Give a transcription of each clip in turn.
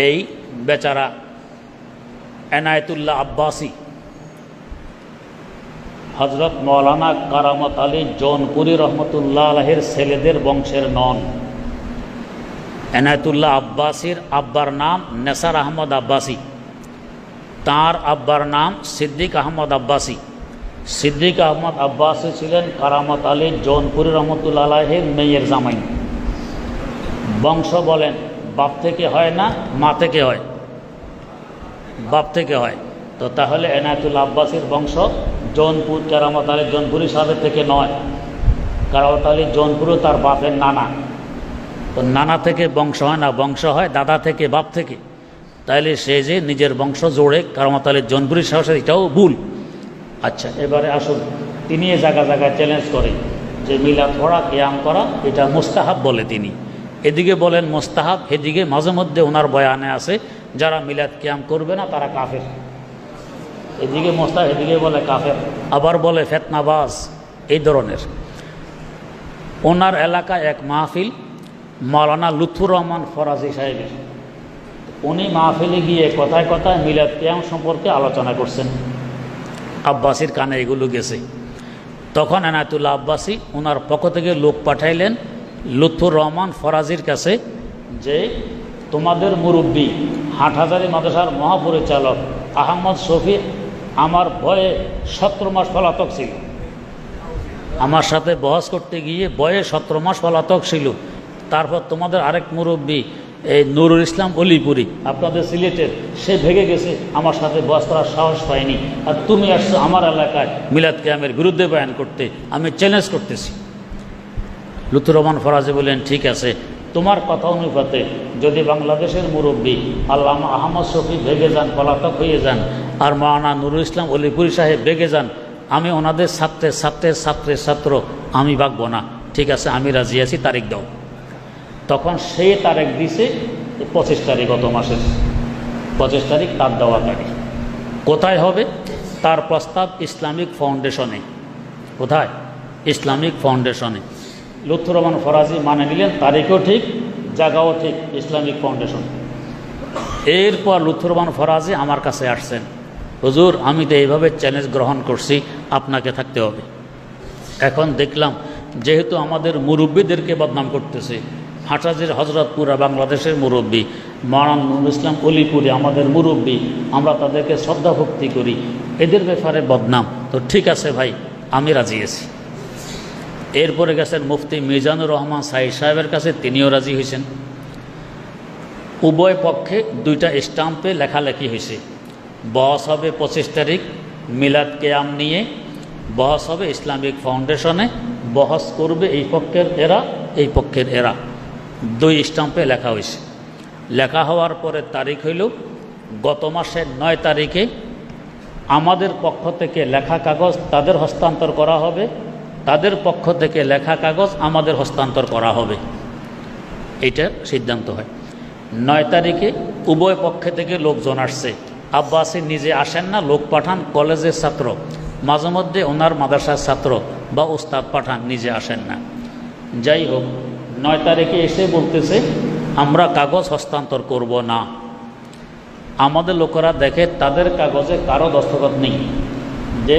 এই বেচারা এনায়েতুল্লাহ আব্বাসী হজরত মৌলানা কারামত আলী জৌনপুরি রহমতুল্লাহ আলাইহির ছেলেদের বংশের নন। এনায়েতুল্লাহ আব্বাসীর আব্বার নাম নেসার আহমদ আব্বাসী, তাঁর আব্বার নাম সিদ্দিক আহমদ আব্বাসী। সিদ্দিক আহমদ আব্বাসী ছিলেন কারামত আলী জৌনপুরি রহমতুল্লাহ আলাইহির মেয়ের জামাই। বংশ বলেন বাপ থেকে হয় না মা থেকে হয়? বাপ থেকে হয়। তো তাহলে এনায়েতুল্লাহ আব্বাসীর বংশ জৌনপুর কারামত আলী জৌনপুরি সাহেবের থেকে নয়। কারামত আলী জৌনপুরও তার বাপের নানা। তো নানা থেকে বংশ হয় না, বংশ হয় দাদা থেকে, বাপ থেকে। তাইলে সে যে নিজের বংশ জোড়ে কারামত আলী জৌনপুরি সাহেব, এটাও ভুল। আচ্ছা, এবারে আসুন, তিনি জায়গা জায়গায় চ্যালেঞ্জ করে যে মিলাদ পড়া, কিয়াম করা এটা মুস্তাহাব বলে তিনি। এদিকে বলেন মুস্তাহাব, এদিকে মাঝে মধ্যে ওনার বয়ানে আছে যারা মিলাদ কিয়াম করবে না তারা কাফের। এদিকে মুস্তাহাব, এদিকে বলে কাফের, আবার বলে ফেতনাবাজ, এই ধরনের। ওনার এলাকায় এক মাহফিল মাওলানা লুৎফুর রহমান ফরাজি সাহেবের, উনি মাহফিলে গিয়ে কথায় কথায় মিলাদ কিয়াম সম্পর্কে আলোচনা করছেন। আব্বাসীর কানে এগুলো গেছে। তখন এনায়েতুল্লাহ আব্বাসী ওনার পক্ষ থেকে লোক পাঠাইলেন লুৎফুর রহমান ফরাজির কাছে যে তোমাদের মুরব্বী হাটহাজারী মাদ্রাসার মহাপরিচালক আহমদ শফি আমার ভয়ে 17 মাস পলাতক ছিল। আমার সাথে বহস করতে গিয়ে বয়ে 17 মাস পলাতক ছিল। তারপর তোমাদের আরেক মুরব্বী এই নুরুল ইসলাম অলিপুরি আপনাদের সিলেটের, সে ভেগে গেছে, আমার সাথে বহস করার সাহস পায়নি। আর তুমি আসছো আমার এলাকায় মিলাদ কিয়ামের বিরুদ্ধে বয়ান করতে, আমি চ্যালেঞ্জ করতেছি। লুৎফুর রহমান ফরাজি বলেন ঠিক আছে, তোমার কথা অনুপাতে যদি বাংলাদেশের মুরব্বী আল্লামা আহমদ শফি ভেগে যান, পলাতক হয়ে যান, আর মাওলানা নুরুল ইসলাম অলিপুরি সাহেব ভেগে যান, আমি ওনাদের ছাত্র, আমি ভাগবো না। ঠিক আছে, আমি রাজি আছি, তারিখ দাও। তখন সে তারিখ দিছে 25 তারিখ, গত মাসের 25 তারিখ তার দেওয়া তারিখ। কোথায় হবে? তার প্রস্তাব ইসলামিক ফাউন্ডেশনে। কোথায়? ইসলামিক ফাউন্ডেশনে। লুৎফুর রহমান ফরাজি মানে নিলেন, তারিখও ঠিক, জায়গাও ঠিক, ইসলামিক ফাউন্ডেশন। এরপর লুৎফুর রহমান ফরাজি আমার কাছে আসছেন, হুজুর আমি তো এইভাবে চ্যালেঞ্জ গ্রহণ করছি, আপনাকে থাকতে হবে। এখন দেখলাম যেহেতু আমাদের মুরব্বীদেরকে বদনাম করতেছে, হাটহাজারী হজরতপুরা বাংলাদেশের মুরব্বী, মাওলানা নুরুল ইসলাম অলিপুরি আমাদের মুরব্বী, আমরা তাদেরকে শ্রদ্ধা ভক্তি করি, এদের ব্যাপারে বদনাম, তো ঠিক আছে ভাই, আমি রাজি আছি। এরপরে গেছেন মুফতি মিজানুর রহমান সাইদ সাহেবের কাছে, তিনিও রাজি হয়েছেন। উভয় পক্ষে 2টা স্টাম্পে লেখালেখি হয়েছে। বহস হবে 25 তারিখ মিলাদ কিয়াম নিয়ে, বহস হবে ইসলামিক ফাউন্ডেশনে, বহস করবে এই পক্ষের এরা, এই পক্ষের এরা। 2 স্টাম্পে লেখা হয়েছে। লেখা হওয়ার পরে তারিখ হইল গত মাসের 9 তারিখে আমাদের পক্ষ থেকে লেখা কাগজ তাদের হস্তান্তর করা হবে, তাদের পক্ষ থেকে লেখা কাগজ আমাদের হস্তান্তর করা হবে, এইটা সিদ্ধান্ত হয়। 9 তারিখে উভয় পক্ষে থেকে লোকজন আসছে। আব্বাসী নিজে আসেন না, লোক পাঠান, কলেজের ছাত্র, মাঝে মধ্যে ওনার মাদ্রাসার ছাত্র বা উস্তাদ পাঠান, নিজে আসেন না। যাই হোক, 9 তারিখে এসে বলতেছে আমরা কাগজ হস্তান্তর করব না। আমাদের লোকেরা দেখে তাদের কাগজে কারো দস্তখত নেই, যে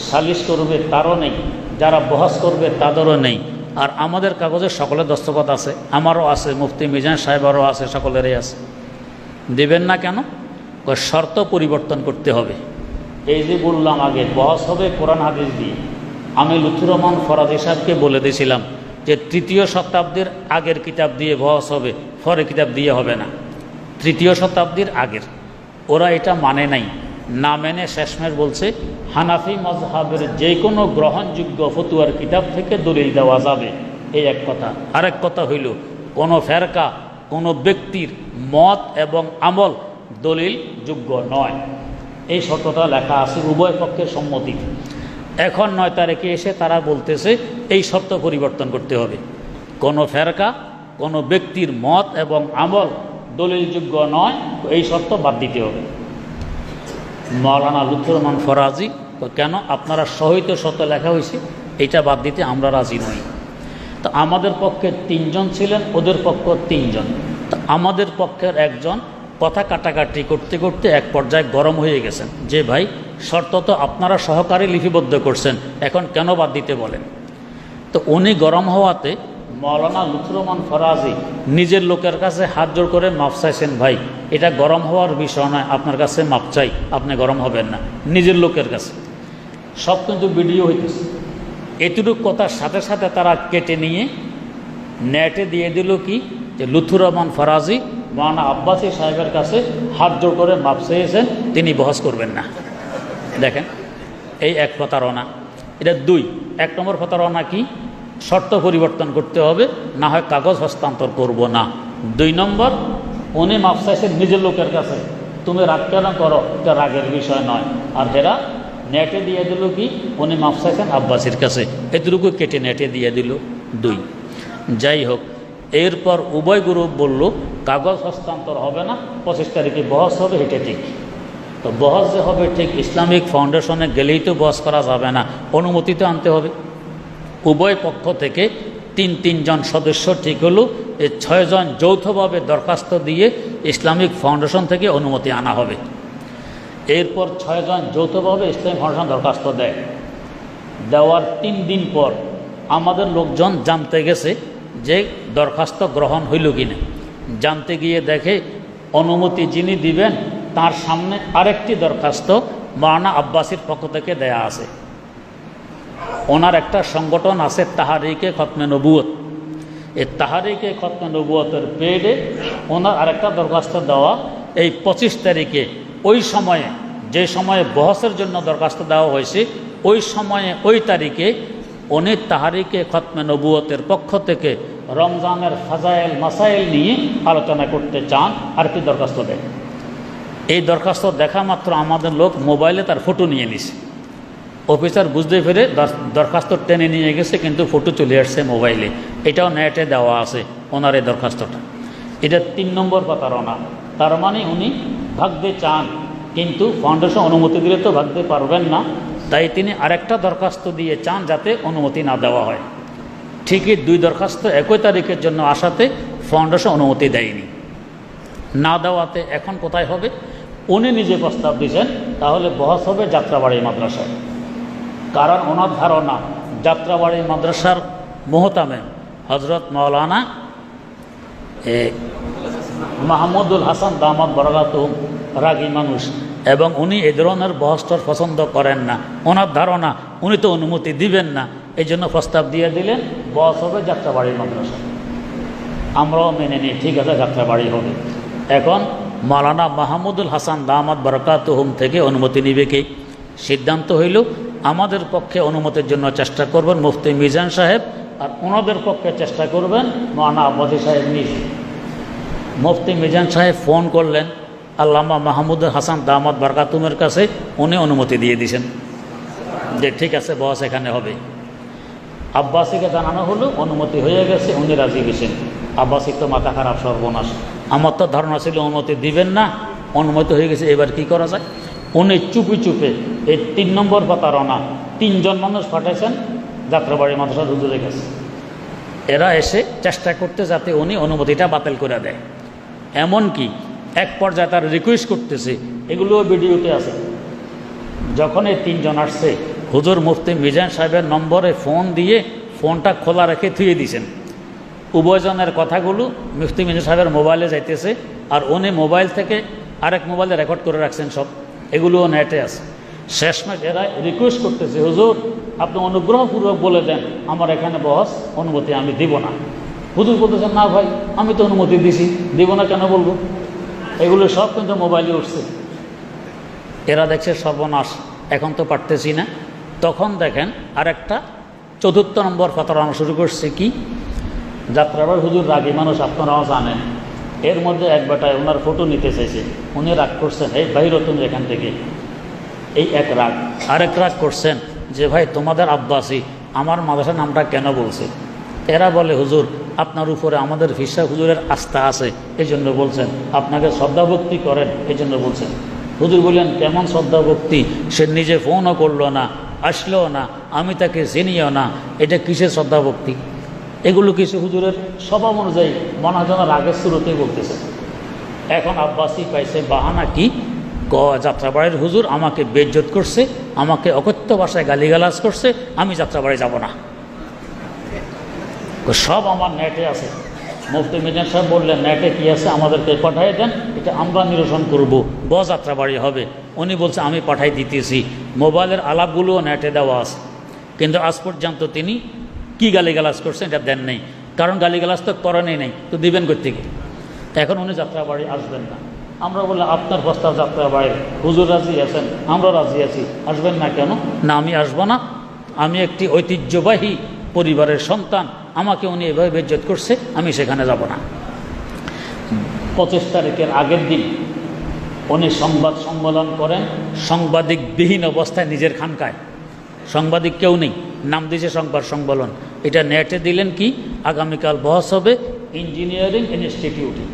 সালিশ করবে তারও নেই, যারা বহস করবে তাদেরও নেই, আর আমাদের কাগজে সকলের দস্তখত আছে, আমারও আছে, মুফতি মিজান সাহেবেরও আছে, সকলেরই আছে। দিবেন না কেন? শর্ত পরিবর্তন করতে হবে। এই যে বললাম আগে, বহস হবে কোরআন হাদিস দিয়ে। আমি লুৎফুর রহমান ফরাজি সাহেবকে বলে দিয়েছিলাম যে 3য় শতাব্দীর আগের কিতাব দিয়ে বহস হবে, পরে কিতাব দিয়ে হবে না, 3য় শতাব্দীর আগের। ওরা এটা মানে নাই, না মেনে শেষমেশ বলছে হানাফি মাজহাবের যে কোনো গ্রহণযোগ্য ফতুয়ার কিতাব থেকে দলিল দেওয়া যাবে, এই এক কথা। আরেক কথা হইল কোনো ফেরকা, কোনো ব্যক্তির মত এবং আমল দলিল যোগ্য নয়, এই শর্তটা লেখা আছে, উভয় পক্ষের সম্মতি। এখন 9 তারিখে এসে তারা বলতেছে এই শর্ত পরিবর্তন করতে হবে, কোনো ফেরকা, কোনো ব্যক্তির মত এবং আমল দলিলযোগ্য নয়, এই শর্ত বাদ দিতে হবে। মাওলানা লুৎফুর রহমান ফরাজি, কেন? আপনারা সহিত শর্ত লেখা হয়েছে, এটা বাদ দিতে আমরা রাজি নই। তো আমাদের পক্ষে 3 জন ছিলেন, ওদের পক্ষ 3 জন। তো আমাদের পক্ষের একজন কথা কাটাকাটি করতে করতে এক পর্যায়ে গরম হয়ে গেছেন যে ভাই শর্ত তো আপনারা সহকারী লিপিবদ্ধ করছেন, এখন কেন বাদ দিতে বলেন। তো উনি গরম হওয়াতে মৌলানা লুৎফুর রহমান ফরাজি নিজের লোকের কাছে হাত জোড় করে মাপ চাইছেন, ভাই এটা গরম হওয়ার বিষয় নয়, আপনার কাছে মাপ চাই, আপনি গরম হবেন না, নিজের লোকের কাছে। সব কিন্তু ভিডিও হইতেছে। এতটুক কথার সাথে সাথে তারা কেটে নিয়ে নেটে দিয়ে দিল কি যে লুৎফুর রহমান ফরাজি মৌলানা আব্বাসী সাহেবের কাছে হাত জোড় করে মাপ চেয়েছেন, তিনি বহস করবেন না। দেখেন এই এক প্রতারণা। এটা দুই। এক নম্বর প্রতারণা কি, শর্ত পরিবর্তন করতে হবে, না হয় কাগজ হস্তান্তর করব না। দুই নম্বর, উনি মাপ চাইছেন নিজের লোকের কাছে, তুমি রাগ কেন করো, এটা রাগের বিষয় নয়। আর হেরা নেটে দিয়ে দিল কি, উনি মাপ চাইছেন আব্বাসীর কাছে, এতটুকু কেটে নেটে দিয়ে দিল। দুই। যাই হোক, এরপর উভয় গ্রুপ বলল কাগজ হস্তান্তর হবে না, 25 তারিখে বহস হবে, এটা ঠিক। তো বহস যে হবে ঠিক, ইসলামিক ফাউন্ডেশনে গেলেই তো বহস করা যাবে না, অনুমতি তো আনতে হবে। উভয় পক্ষ থেকে তিনজন সদস্য ঠিক হলো, এই 6 জন যৌথভাবে দরখাস্ত দিয়ে ইসলামিক ফাউন্ডেশন থেকে অনুমতি আনা হবে। এরপর 6 জন যৌথভাবে ইসলামিক ফাউন্ডেশন দরখাস্ত দেয়। দেওয়ার 3 দিন পর আমাদের লোকজন জানতে গেছে যে দরখাস্ত গ্রহণ হইল কিনা। জানতে গিয়ে দেখে অনুমতি যিনি দিবেন তার সামনে আরেকটি দরখাস্ত মৌলানা আব্বাসীর পক্ষ থেকে দেয়া আছে। ওনার একটা সংগঠন আছে তাহারিকে খতমে নবুয়ত, এই তাহারিকে খতমে নবুয়তের পেডে ওনার আরেকটা দরখাস্ত দেওয়া। এই 25 তারিখে ওই সময়ে, যে সময়ে বহসের জন্য দরখাস্ত দেওয়া হয়েছে, ওই সময়ে ওই তারিখে উনি তাহারিকে খতমে নবুয়তের পক্ষ থেকে রমজানের ফাজাইল মাসাইল নিয়ে আলোচনা করতে চান, আর কি দরখাস্ত দেয়। এই দরখাস্ত দেখা মাত্র আমাদের লোক মোবাইলে তার ফটো নিয়ে নিছে। অফিসার বুঝতে পেরে দরখাস্ত টেনে নিয়ে গেছে, কিন্তু ফটো চলে আসছে মোবাইলে। এটাও নেটে দেওয়া আছে ওনার এই দরখাস্তটা। এটা 3 নম্বর প্রতারণা। তার মানে উনি ভাগতে চান, কিন্তু ফাউন্ডেশন অনুমতি দিলে তো ভাগতে পারবেন না, তাই তিনি আরেকটা দরখাস্ত দিয়ে চান যাতে অনুমতি না দেওয়া হয়। ঠিকই 2 দরখাস্ত একই তারিখের জন্য আসাতে ফাউন্ডেশন অনুমতি দেয়নি। না দেওয়াতে এখন কোথায় হবে, উনি নিজে প্রস্তাব দিয়েছেন তাহলে বহস হবে যাত্রাবাড়ি মাদ্রাসায়। কারণ ওনার ধারণা যাত্রাবাড়ি মাদ্রাসার মোহতামেম হজরত মৌলানা মাহমুদুল হাসান দামাত বরকাতুহুম রাগী মানুষ, এবং উনি এই ধরনের বহসটার পছন্দ করেন না। ওনার ধারণা উনি তো অনুমতি দিবেন না, এই জন্য প্রস্তাব দিয়ে দিলেন বহস হবে যাত্রাবাড়ি মাদ্রাসা। আমরাও মেনে নিই, ঠিক আছে যাত্রাবাড়ি হবে। এখন মৌলানা মাহমুদুল হাসান দামাত বরকাতুহুম থেকে অনুমতি নিবে কে? সিদ্ধান্ত হইল আমাদের পক্ষে অনুমতির জন্য চেষ্টা করবেন মুফতি মিজান সাহেব, আর ওনাদের পক্ষে চেষ্টা করবেন মৌলানা আব্বাসী সাহেব নিজে। মুফতি মিজান সাহেব ফোন করলেন আল্লামা মাহমুদুল হাসান দামাত বরকাতুহুমের কাছে, উনি অনুমতি দিয়ে দিয়েছেন যে ঠিক আছে বস এখানে হবে। আব্বাসীকে জানানো হলো অনুমতি হয়ে গেছে, উনি রাজি গেছেন। আব্বাসী তো মাথা খারাপ, সর্বনাশ, আমার তো ধারণা ছিল অনুমতি দিবেন না, অনুমতি হয়ে গেছে, এবার কি করা যায়। উনি চুপি চুপে এই 3 নম্বর প্রতারণা, 3 জন মানুষ পাঠাইছেন যাত্রাবাড়ি মাদ্রাসার হুজুরের কাছে। এরা এসে চেষ্টা করতে যাতে উনি অনুমতিটা বাতিল করে দেয়। এমনকি এক পর্যায়ে তার রিকোয়েস্ট করতেছে, এগুলোও ভিডিওতে আছে। যখন এই 3 জন আসছে, হুজুর মুফতি মিজান সাহেবের নম্বরে ফোন দিয়ে ফোনটা খোলা রেখে থুয়ে দিয়েছেন। উভয়জনের কথাগুলো মুফতি মিজান সাহেবের মোবাইলে যাইতেছে, আর উনি মোবাইল থেকে আরেক মোবাইলে রেকর্ড করে রাখছেন সব, এগুলোও নেটে আছে। শেষমেশ এরা রিকোয়েস্ট করতেছে, হুজুর আপনি অনুগ্রহপূর্বক বলে দেন আমার এখানে বহস অনুমতি আমি দিব না। হুজুর বলতেছেন না ভাই আমি তো অনুমতি দিছি, দিব না কেন বলবো। এগুলো সব কিন্তু মোবাইলে উঠছে। এরা দেখছে সর্বনাশ, এখন তো পারতেছি না। তখন দেখেন আরেকটা 4র্থ নম্বর প্রতারণা শুরু করছে কি, যাত্রাবাড়ি হুজুর রাগী মানুষ, আপনারাও জানেন। এর মধ্যে এক বেটায় ওনার ফটো নিতে চাইছে, উনি রাগ করছেন এই বাইরে তুমি এখান থেকে, এই এক রাগ। আরেক রাগ করছেন যে ভাই তোমাদের আব্বাসী আমার মাদ্রাসার নামটা কেন বলছে। এরা বলে হুজুর আপনার উপরে আমাদের ফিসা হুজুরের আস্থা আছে, এই জন্য বলছেন, আপনাকে শ্রদ্ধাভক্তি করেন এই জন্য বলছেন। হুজুর বললেন কেমন শ্রদ্ধাভক্তি, সে নিজে ফোনও করলো না, আসলেও না, আমি তাকে চিনিও না, এটা কিসের শ্রদ্ধাভক্তি। এগুলো কিছু হুজুরের স্বভাব অনুযায়ী মনে হয় যেন রাগের শুরুতেই বলতেছে। এখন আব্বাসি পাইছে বাহানা কি, যাত্রাবাড়ির হুজুর আমাকে বেইজ্জত করছে, আমাকে অকথ্য ভাষায় গালিগালাজ করছে, আমি যাত্রাবাড়ি যাব না। সব আমার নেটে আছে। মুফতি মিজান সাহেব বললেন নেটে কি আছে আমাদেরকে পাঠিয়ে দেন, এটা আমরা নিরসন করব, যাত্রাবাড়ি হবে। উনি বলছে আমি পাঠাই দিতেছি, মোবাইলের আলাপগুলোও নেটে দেওয়া আছে, কিন্তু আজ পর্যন্ত তিনি কি গালিগালাজ করছেন এটা দেন নেই, কারণ গালিগালাজ তো করেনই নেই, তো দিবেন কোত্থেকে? এখন উনি যাত্রাবাড়ি আসবেন না। আমরা বললাম আপনার প্রস্তাব যাত্রাবাড়ির, হুজুর রাজি আছেন, আমরা রাজি আছি, আসবেন না কেন? না আমি আসবো না, আমি একটি ঐতিহ্যবাহী পরিবারের সন্তান, আমাকে উনি এভাবে বেইজ্জত করছে, আমি সেখানে যাব না। 25 তারিখের আগের দিন উনি সংবাদ সম্মেলন করেন, সাংবাদিকবিহীন অবস্থায় নিজের খানকায়, সাংবাদিক কেউ নেই, নাম দিয়েছে সংবাদ সম্মেলন। এটা নেটে দিলেন কি, আগামীকাল বহস হবে ইঞ্জিনিয়ারিং ইনস্টিটিউটে,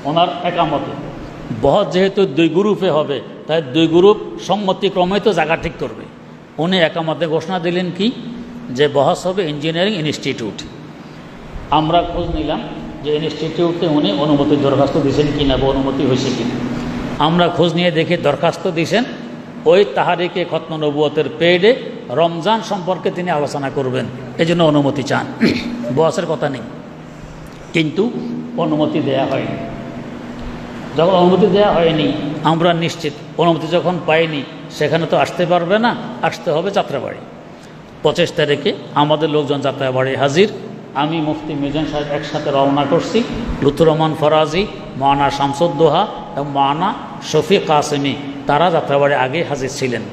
ওনার একামতে। বহস যেহেতু 2 গ্রুপে হবে, তাই 2 গ্রুপ সম্মতিক্রমে তো জায়গা ঠিক করবে। উনি একামতে ঘোষণা দিলেন কি, যে বহস হবে ইঞ্জিনিয়ারিং ইনস্টিটিউট। আমরা খোঁজ নিলাম যে ইনস্টিটিউটে উনি অনুমতির দরখাস্ত দিয়েছেন কিনা বা অনুমতি হয়েছে কিনা। আমরা খোঁজ নিয়ে দেখে দরখাস্ত দিয়েছেন, ওই তাহারিকে খতম নবুয়তের পেডে রমজান সম্পর্কে তিনি আলোচনা করবেন, এই জন্য অনুমতি চান। বহসের কথা নেই, কিন্তু অনুমতি দেয়া হয়নি। যখন অনুমতি দেওয়া হয়নি, আমরা নিশ্চিত অনুমতি যখন পাইনি, সেখানে তো আসতে পারবে না, আসতে হবে যাত্রাবাড়ি। 25 তারিখে আমাদের লোকজন যাত্রাবাড়ি হাজির। আমি মুফতি মিজান সাহেব একসাথে রওনা করছি, লুৎফুর রহমান ফরাজি, মাওলানা শামসুদ্দোহা এবং মাওলানা শফিক কাসেমি, তারা যাত্রাবাড়ি আগেই হাজির ছিলেন।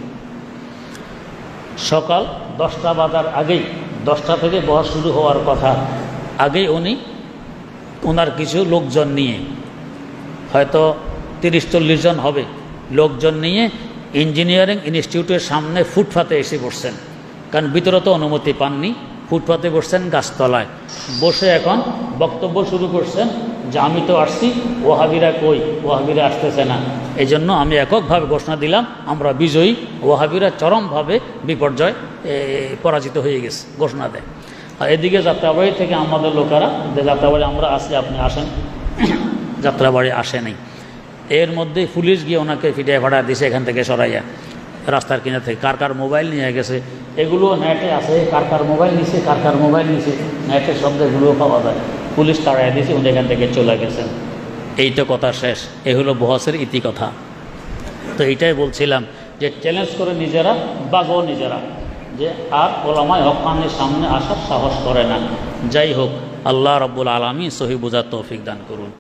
সকাল 10টা বাজার আগেই, 10টা থেকে বহস শুরু হওয়ার কথা, আগেই উনি ওনার কিছু লোকজন নিয়ে, হয়তো 30-40 জন হবে, লোকজন নিয়ে ইঞ্জিনিয়ারিং ইনস্টিটিউটের সামনে ফুটপাতে এসে বসছেন, কারণ ভিতরে তো অনুমতি পাননি। ফুটপাতে বসছেন গাছতলায়, বসে এখন বক্তব্য শুরু করছেন যে আমি তো আসছি, ওয়াহাবিরা কই, ওয়াহাবিরা আসতেছে না, এই জন্য আমি এককভাবে ঘোষণা দিলাম আমরা বিজয়ী, ওয়াহাবিরা চরমভাবে বিপর্যয় পরাজিত হয়ে গেছে, ঘোষণা দেয়। আর এদিকে যাত্রাবাড়ি থেকে আমাদের লোকেরা যে যাত্রাবাড়ি আমরা আসি, আপনি আসেন, যাত্রাবাড়ি আসে নাই। এর মধ্যে পুলিশ গিয়ে ওনাকে ফিরিয়ে ভাড়া দিয়েছে এখান থেকে সরাইয়া, রাস্তার কিনার থেকে। কার কার মোবাইল নিয়ে গেছে এগুলো নেটে আছে, কার কার মোবাইল নিছে, কার কার মোবাইল নিছে, নেটের শব্দগুলোও পাওয়া যায়। পুলিশ তাড়াই দিয়েছে, উনি এখান থেকে চলে গেছেন। এই তো কথা শেষ, এ হলো বহসের ইতিকথা। তো এইটাই বলছিলাম যে চ্যালেঞ্জ করে নিজেরা, বাগো নিজেরা, যে আর ওলামায়ে হক্কানির সামনে আসার সাহস করে না। যাই হোক, আল্লাহ রাব্বুল আলামিন সহি বুঝার তৌফিক দান করুন।